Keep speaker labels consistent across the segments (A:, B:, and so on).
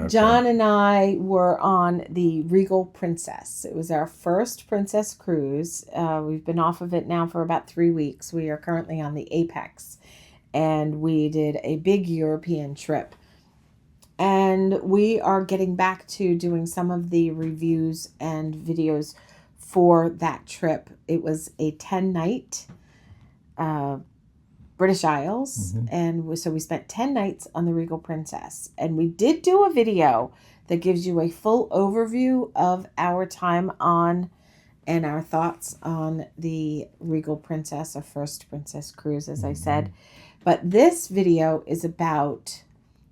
A: Jon and I were on the Regal Princess. It was our first Princess cruise. We've been off of it now for about 3 weeks. We are currently on the Apex, and we did a big European trip. And we are getting back to doing some of the reviews and videos for that trip. It was a 10-night British Isles, and so we spent 10 nights on the Regal Princess. And we did do a video that gives you a full overview of our time on and our thoughts on the Regal Princess, our first Princess cruise, as I said. But this video is about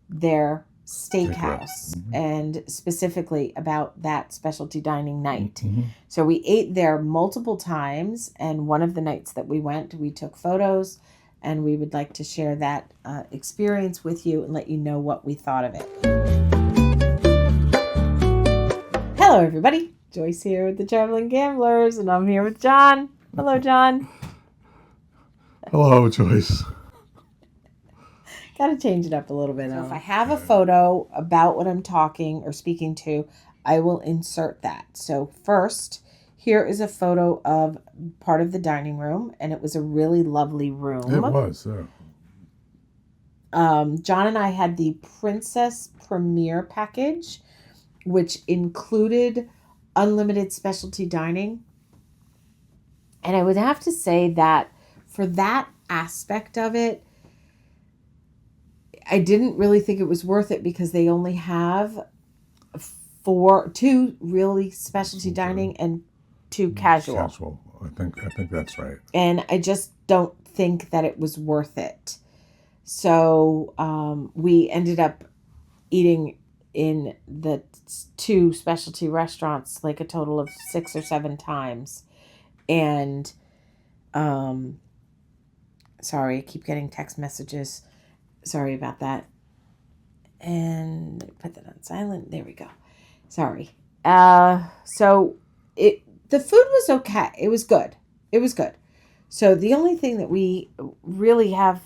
A: their steakhouse and specifically about that specialty dining night. So we ate there multiple times, and one of the nights that we went, we took photos, and we would like to share that experience with you and let you know what we thought of it. Hello, everybody. Joyce here with the Traveling Gamblers, and I'm here with Jon. Hello, Jon.
B: Hello, Joyce.
A: Got to change it up a little bit. So if I have a photo about what I'm talking or speaking to, I will insert that. So first, here is a photo of part of the dining room, and it was a really lovely room.
B: It was, yeah.
A: Jon and I had the Princess Premier package, which included unlimited specialty dining. And I would have to say that for that aspect of it, I didn't really think it was worth it because they only have two really specialty dining and 2 casual.
B: Casual. I think that's right.
A: And I just don't think that it was worth it. So we ended up eating in the 2 specialty restaurants like a total of 6 or 7 times. And sorry, I keep getting text messages. Sorry about that. And put that on silent. There we go. Sorry. So the food was okay. It was good. It was good. So the only thing that we really have,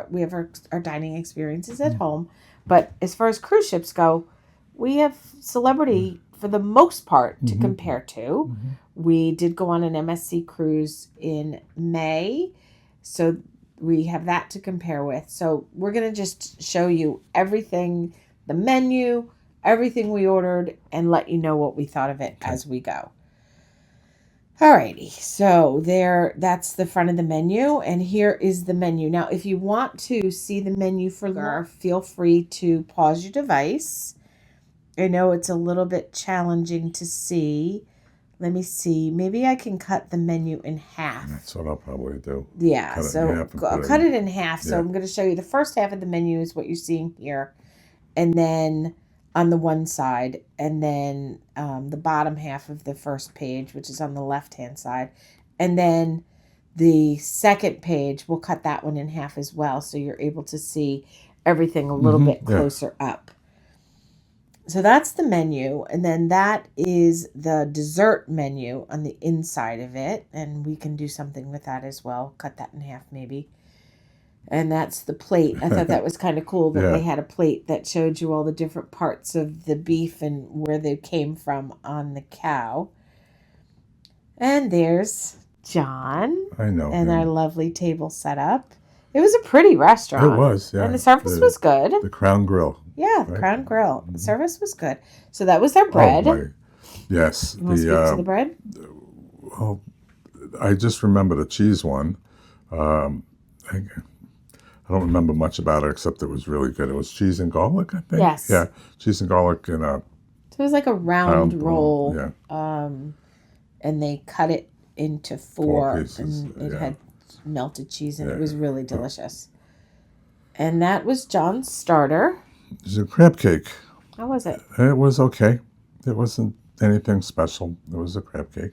A: we have our dining experiences at home. But as far as cruise ships go, we have celebrity for the most part to compare to. We did go on an MSC cruise in May. So we have that to compare with. So we're going to just show you everything, the menu, everything we ordered, and let you know what we thought of it as we go. Alrighty, so that's the front of the menu, and here is the menu. Now, if you want to see the menu for more, feel free to pause your device. I know it's a little bit challenging to see. Let me see. Maybe I can cut the menu in half.
B: That's what I'll probably do.
A: Yeah, I'll cut it in half. So I'm going to show you the first half of the menu is what you're seeing here. And then on the one side, and then the bottom half of the first page, which is on the left-hand side. And then the second page, we'll cut that one in half as well, so you're able to see everything a little bit closer up. So that's the menu, and then that is the dessert menu on the inside of it, and we can do something with that as well. Cut that in half maybe. And that's the plate. I thought that was kind of cool that they had a plate that showed you all the different parts of the beef and where they came from on the cow. And there's Jon.
B: I know.
A: And our lovely table set up. It was a pretty restaurant.
B: It was, yeah.
A: And the service was good.
B: The Crown Grill.
A: Yeah, the Crown Grill. The service was good. So that was their bread.
B: Yes.
A: You want to speak to the bread?
B: Well, I just remember the cheese one. I don't remember much about it except it was really good. It was cheese and garlic, I think.
A: Yes.
B: Yeah, cheese and garlic in a...
A: So it was like a round roll.
B: Yeah.
A: And they cut it into 4
B: pieces,
A: and it had melted cheese and it was really delicious. And that was Jon's starter.
B: It was a crab cake.
A: How was it?
B: It was okay. It wasn't anything special. It was a crab cake.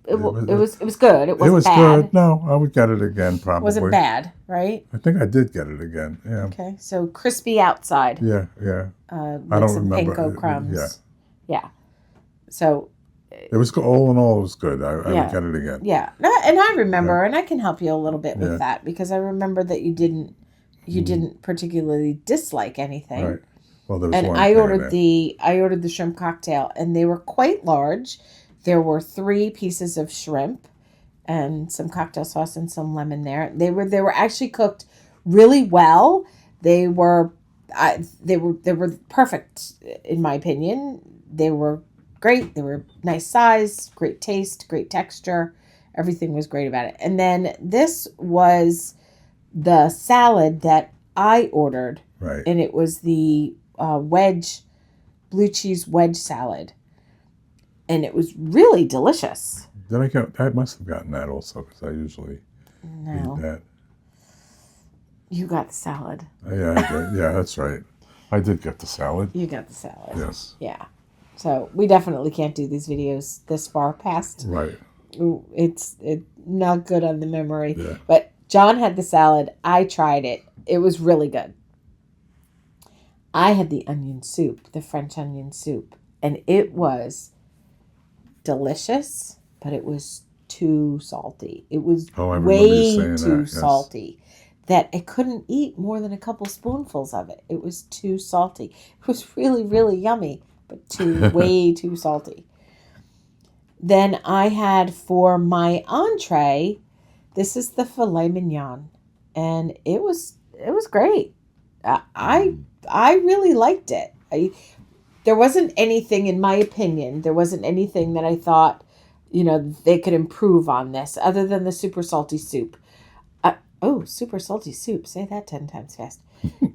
A: It was good. It was bad.
B: Good. No, I would get it again probably.
A: Wasn't bad, right?
B: I think I did get it again. Yeah.
A: Okay, so crispy outside.
B: Yeah.
A: I don't remember. Panko crumbs. Yeah. So.
B: It was all in all. It was good. I would get it again.
A: Yeah, and I remember, and I can help you a little bit with that because I remember that you didn't particularly dislike anything.
B: Right. Well, there was
A: And
B: one
A: I
B: thing in
A: ordered
B: there.
A: I ordered the shrimp cocktail, and they were quite large. There were 3 pieces of shrimp and some cocktail sauce and some lemon there. They were actually cooked really well. They were they were perfect in my opinion. They were great. They were nice size, great taste, great texture. Everything was great about it. And then this was the salad that I ordered,
B: Right.
A: and it was the blue cheese wedge salad, and it was really delicious.
B: Did I get? I must have gotten that also because I usually
A: No,
B: eat that.
A: you got the salad.
B: Yeah, I did. Yeah, that's right. I did get the salad.
A: You got the salad.
B: Yes.
A: Yeah. So we definitely can't do these videos this far past.
B: Right.
A: It's not good on the memory.
B: Yeah.
A: But John had the salad. I tried it. It was really good. I had the onion soup, the French onion soup, and it was delicious, but it was too salty. It was
B: Oh, I remember you
A: way
B: saying
A: too
B: that, yes.
A: salty that I couldn't eat more than a couple spoonfuls of it. It was too salty. It was really, really yummy, but way too salty. Then I had for my entree, this is the filet mignon, and it was great. I really liked it. There wasn't anything, in my opinion, there wasn't anything that I thought, they could improve on this other than the super salty soup. Super salty soup. Say that 10 times fast.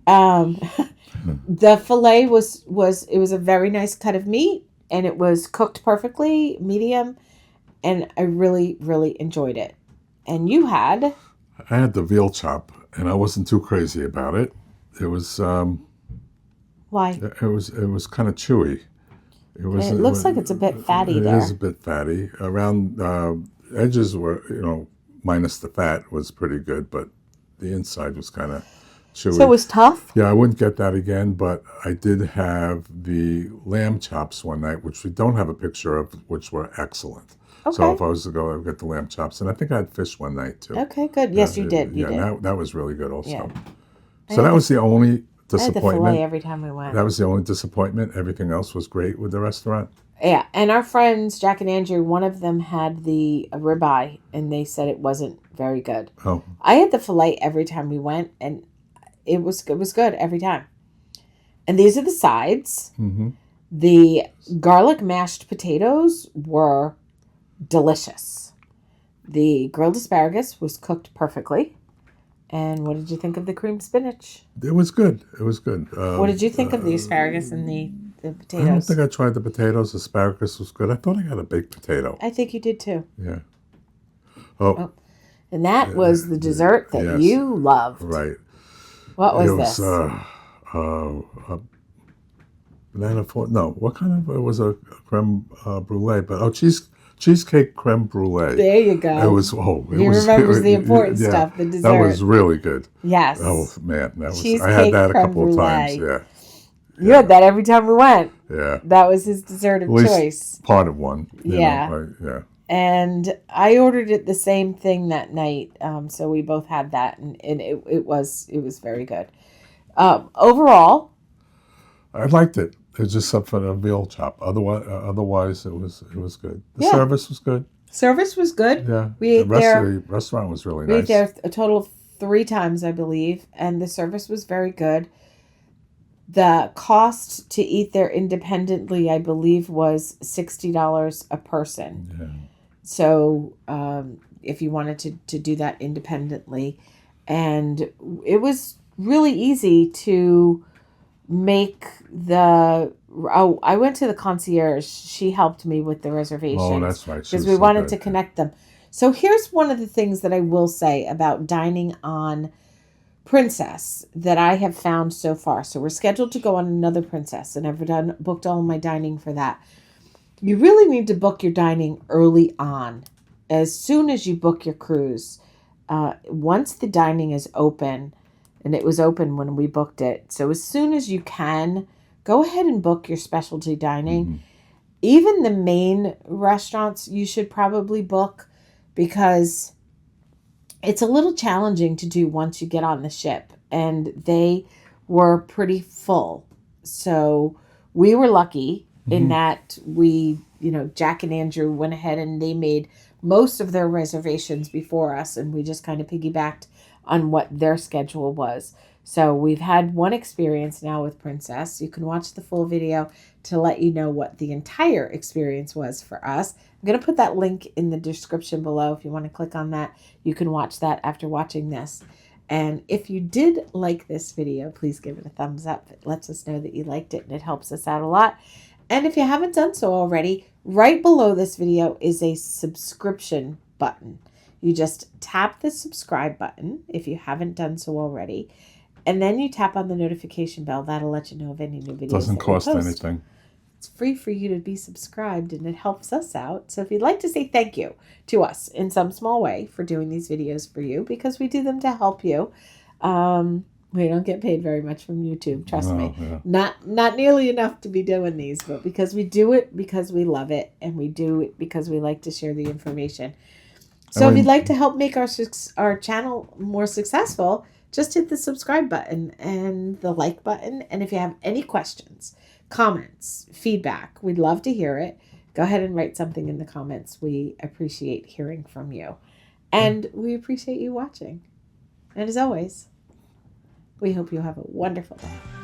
A: The filet was a very nice cut of meat, and it was cooked perfectly, medium, and I really, really enjoyed it. And you had?
B: I had the veal chop, and I wasn't too crazy about it. It was
A: Why?
B: it was kind of chewy.
A: It looks like it's a bit fatty there.
B: It is a bit fatty. Around edges were, minus the fat was pretty good, but the inside was kind of chewy.
A: So it was tough?
B: Yeah, I wouldn't get that again, but I did have the lamb chops one night, which we don't have a picture of, which were excellent.
A: Okay.
B: So if I was to go, I would get the lamb chops. And I think I had fish one night, too.
A: Okay, good. Yes, you did. You did.
B: That was really good also.
A: Yeah.
B: So that was the only
A: I had the
B: disappointment.
A: filet every time we went.
B: That was the only disappointment. Everything else was great with the restaurant.
A: Yeah, and our friends, Jack and Andrew, one of them had the ribeye, and they said it wasn't very good.
B: Oh.
A: I had the filet every time we went, and it was good every time. And these are the sides.
B: Mm-hmm.
A: The garlic mashed potatoes were delicious. The grilled asparagus was cooked perfectly. And what did you think of the cream spinach?
B: It was good. It was good.
A: What did you think of the asparagus and the potatoes?
B: I don't think I tried the potatoes. Asparagus was good. I thought I got a baked potato.
A: I think you did too.
B: Yeah. Oh.
A: And that was the dessert that you loved.
B: Right.
A: What was
B: this? Banana no, what kind of, it was a creme brulee, but cheesecake creme brulee.
A: There you go.
B: It was,
A: remembers the important stuff, the dessert.
B: That was really good.
A: Yes.
B: Oh, man.
A: Cheesecake
B: I had that a
A: creme
B: couple of times,
A: brulee.
B: yeah.
A: You had that every time we went.
B: Yeah.
A: That was his dessert of
B: At least
A: choice.
B: part of one.
A: Yeah.
B: Yeah.
A: And I ordered it the same thing that night, so we both had that, and it was very good. Overall,
B: I liked it. It's just up for the veal chop. Otherwise, it was good. The service was good.
A: Service was good.
B: Yeah.
A: We ate there.
B: The restaurant was really
A: We
B: nice.
A: ate there a total of 3 times, I believe, and the service was very good. The cost to eat there independently, I believe, was $60 a person.
B: Yeah.
A: So if you wanted to do that independently, and it was really easy to make I went to the concierge. She helped me with the reservations.
B: Oh, that's right.
A: Because we wanted to connect them. So here's one of the things that I will say about dining on Princess that I have found so far. So we're scheduled to go on another Princess, and I've booked all my dining for that. You really need to book your dining early on. As soon as you book your cruise, once the dining is open, and it was open when we booked it, so as soon as you can, go ahead and book your specialty dining. Mm-hmm. Even the main restaurants you should probably book, because it's a little challenging to do once you get on the ship, and they were pretty full. So we were lucky in that we, Jack and Andrew went ahead and they made most of their reservations before us, and we just kind of piggybacked on what their schedule was. So we've had one experience now with Princess. You can watch the full video to let you know what the entire experience was for us. I'm going to put that link in the description below. If you want to click on that, you can watch that after watching this. And if you did like this video, please give it a thumbs up. It lets us know that you liked it and it helps us out a lot. And if you haven't done so already, right below this video is a subscription button. You just tap the subscribe button if you haven't done so already. And then you tap on the notification bell. That'll let you know of any new videos.
B: Doesn't cost anything.
A: It's free for you to be subscribed, and it helps us out. So if you'd like to say thank you to us in some small way for doing these videos for you, because we do them to help you. We don't get paid very much from YouTube, trust me. Yeah. Not nearly enough to be doing these, but because we do it because we love it, and we do it because we like to share the information. So if you'd like to help make our channel more successful, just hit the subscribe button and the like button. And if you have any questions, comments, feedback, we'd love to hear it. Go ahead and write something in the comments. We appreciate hearing from you. And we appreciate you watching. And as always, we hope you have a wonderful day.